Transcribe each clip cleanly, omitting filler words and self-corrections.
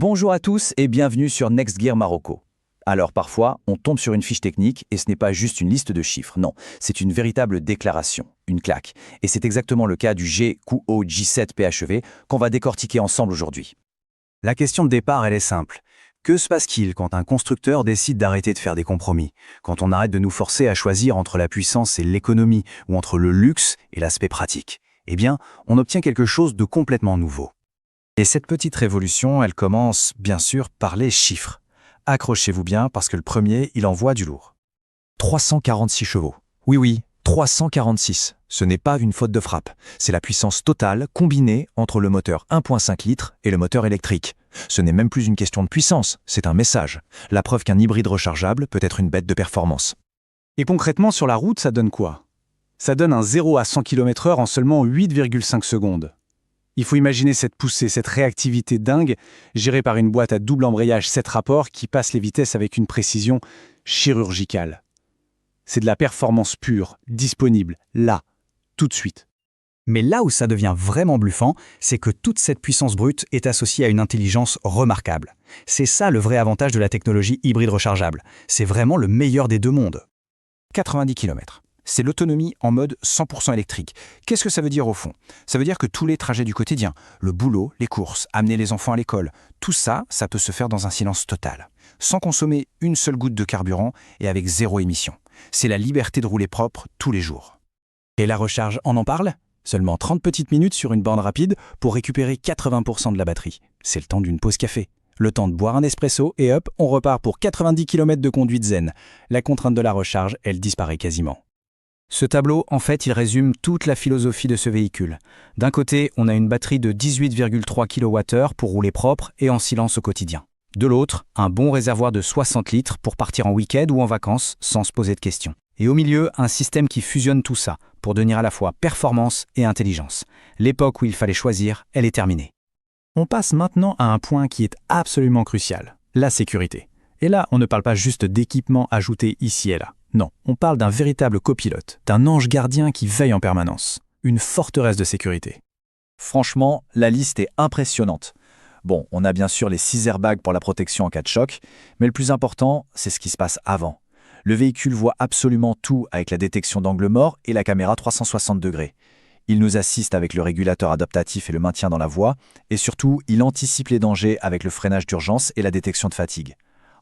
Bonjour à tous et bienvenue sur Next Gear Marocco. Alors parfois, on tombe sur une fiche technique et ce n'est pas juste une liste de chiffres, non, c'est une véritable déclaration, une claque. Et c'est exactement le cas du GQO J7 PHEV qu'on va décortiquer ensemble aujourd'hui. La question de départ, elle est simple. Que se passe-t-il quand un constructeur décide d'arrêter de faire des compromis? Quand on arrête de nous forcer à choisir entre la puissance et l'économie, ou entre le luxe et l'aspect pratique? Eh bien, on obtient quelque chose de complètement nouveau. Et cette petite révolution, elle commence, bien sûr, par les chiffres. Accrochez-vous bien parce que le premier, il envoie du lourd. 346 chevaux. Oui, 346. Ce n'est pas une faute de frappe. C'est la puissance totale combinée entre le moteur 1.5 litres et le moteur électrique. Ce n'est même plus une question de puissance, c'est un message. La preuve qu'un hybride rechargeable peut être une bête de performance. Et concrètement, sur la route, ça donne quoi? Ça donne un 0 à 100 km/h en seulement 8,5 secondes. Il faut imaginer cette poussée, cette réactivité dingue, gérée par une boîte à double embrayage 7 rapports qui passe les vitesses avec une précision chirurgicale. C'est de la performance pure, disponible, là, tout de suite. Mais là où ça devient vraiment bluffant, c'est que toute cette puissance brute est associée à une intelligence remarquable. C'est ça le vrai avantage de la technologie hybride rechargeable. C'est vraiment le meilleur des deux mondes. 90 km. C'est l'autonomie en mode 100% électrique. Qu'est-ce que ça veut dire au fond? Ça veut dire que tous les trajets du quotidien, le boulot, les courses, amener les enfants à l'école, tout ça, ça peut se faire dans un silence total, sans consommer une seule goutte de carburant et avec zéro émission. C'est la liberté de rouler propre tous les jours. Et la recharge, on en parle? Seulement 30 petites minutes sur une borne rapide pour récupérer 80% de la batterie. C'est le temps d'une pause café. Le temps de boire un espresso et hop, on repart pour 90 km de conduite zen. La contrainte de la recharge, elle disparaît quasiment. Ce tableau, en fait, il résume toute la philosophie de ce véhicule. D'un côté, on a une batterie de 18,3 kWh pour rouler propre et en silence au quotidien. De l'autre, un bon réservoir de 60 litres pour partir en week-end ou en vacances sans se poser de questions. Et au milieu, un système qui fusionne tout ça pour devenir à la fois performance et intelligence. L'époque où il fallait choisir, elle est terminée. On passe maintenant à un point qui est absolument crucial, la sécurité. Et là, on ne parle pas juste d'équipements ajoutés ici et là. Non, on parle d'un véritable copilote, d'un ange gardien qui veille en permanence. Une forteresse de sécurité. Franchement, la liste est impressionnante. Bon, on a bien sûr les 6 airbags pour la protection en cas de choc, mais le plus important, c'est ce qui se passe avant. Le véhicule voit absolument tout avec la détection d'angle mort et la caméra 360 degrés. Il nous assiste avec le régulateur adaptatif et le maintien dans la voie, et surtout, il anticipe les dangers avec le freinage d'urgence et la détection de fatigue.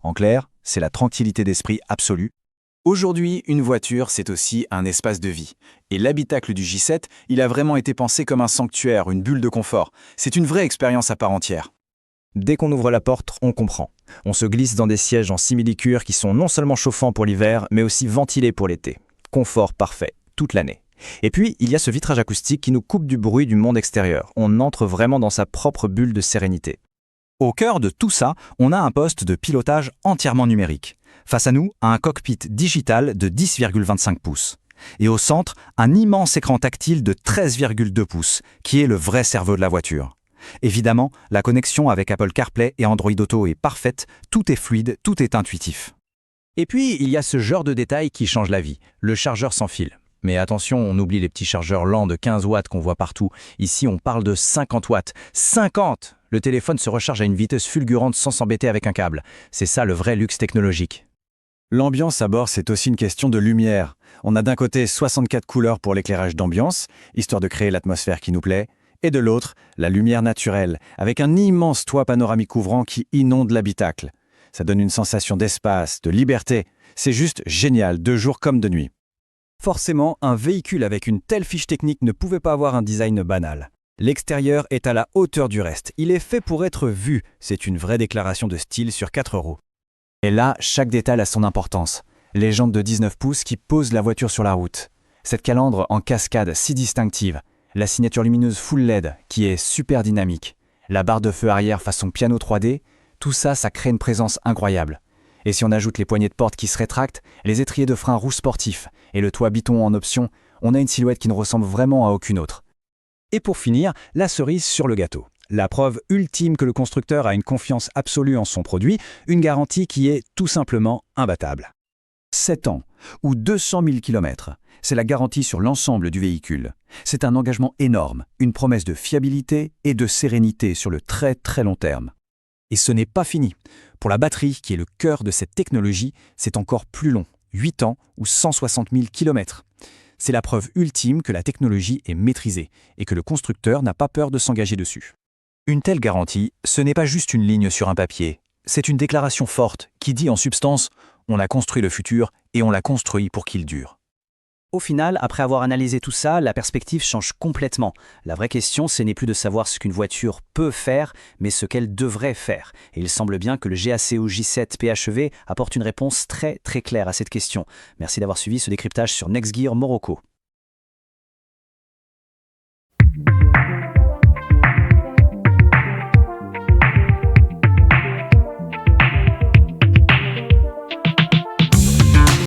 En clair, c'est la tranquillité d'esprit absolue. Aujourd'hui, une voiture, c'est aussi un espace de vie. Et l'habitacle du J7, il a vraiment été pensé comme un sanctuaire, une bulle de confort. C'est une vraie expérience à part entière. Dès qu'on ouvre la porte, on comprend. On se glisse dans des sièges en simili-cuir qui sont non seulement chauffants pour l'hiver, mais aussi ventilés pour l'été. Confort parfait, toute l'année. Et puis, il y a ce vitrage acoustique qui nous coupe du bruit du monde extérieur. On entre vraiment dans sa propre bulle de sérénité. Au cœur de tout ça, on a un poste de pilotage entièrement numérique. Face à nous, un cockpit digital de 10,25 pouces. Et au centre, un immense écran tactile de 13,2 pouces, qui est le vrai cerveau de la voiture. Évidemment, la connexion avec Apple CarPlay et Android Auto est parfaite, tout est fluide, tout est intuitif. Et puis, il y a ce genre de détail qui change la vie, le chargeur sans fil. Mais attention, on oublie les petits chargeurs lents de 15 watts qu'on voit partout. Ici, on parle de 50 watts. 50! Le téléphone se recharge à une vitesse fulgurante sans s'embêter avec un câble. C'est ça le vrai luxe technologique. L'ambiance à bord, c'est aussi une question de lumière. On a d'un côté 64 couleurs pour l'éclairage d'ambiance, histoire de créer l'atmosphère qui nous plaît, et de l'autre, la lumière naturelle, avec un immense toit panoramique ouvrant qui inonde l'habitacle. Ça donne une sensation d'espace, de liberté. C'est juste génial, de jour comme de nuit. Forcément, un véhicule avec une telle fiche technique ne pouvait pas avoir un design banal. L'extérieur est à la hauteur du reste. Il est fait pour être vu. C'est une vraie déclaration de style sur 4 roues. Et là, chaque détail a son importance. Les jantes de 19 pouces qui posent la voiture sur la route. Cette calandre en cascade si distinctive. La signature lumineuse full LED qui est super dynamique. La barre de feu arrière façon piano 3D. Tout ça, ça crée une présence incroyable. Et si on ajoute les poignées de porte qui se rétractent, les étriers de frein rouge sportif et le toit biton en option, on a une silhouette qui ne ressemble vraiment à aucune autre. Et pour finir, la cerise sur le gâteau. La preuve ultime que le constructeur a une confiance absolue en son produit, une garantie qui est tout simplement imbattable. 7 ans ou 200 000 km, c'est la garantie sur l'ensemble du véhicule. C'est un engagement énorme, une promesse de fiabilité et de sérénité sur le très très long terme. Et ce n'est pas fini. Pour la batterie, qui est le cœur de cette technologie, c'est encore plus long, 8 ans ou 160 000 km. C'est la preuve ultime que la technologie est maîtrisée et que le constructeur n'a pas peur de s'engager dessus. Une telle garantie, ce n'est pas juste une ligne sur un papier. C'est une déclaration forte qui dit en substance « on a construit le futur et on l'a construit pour qu'il dure ». Au final, après avoir analysé tout ça, la perspective change complètement. La vraie question, ce n'est plus de savoir ce qu'une voiture peut faire, mais ce qu'elle devrait faire. Et il semble bien que le GACO J7 PHEV apporte une réponse très très claire à cette question. Merci d'avoir suivi ce décryptage sur Next Gear Morocco.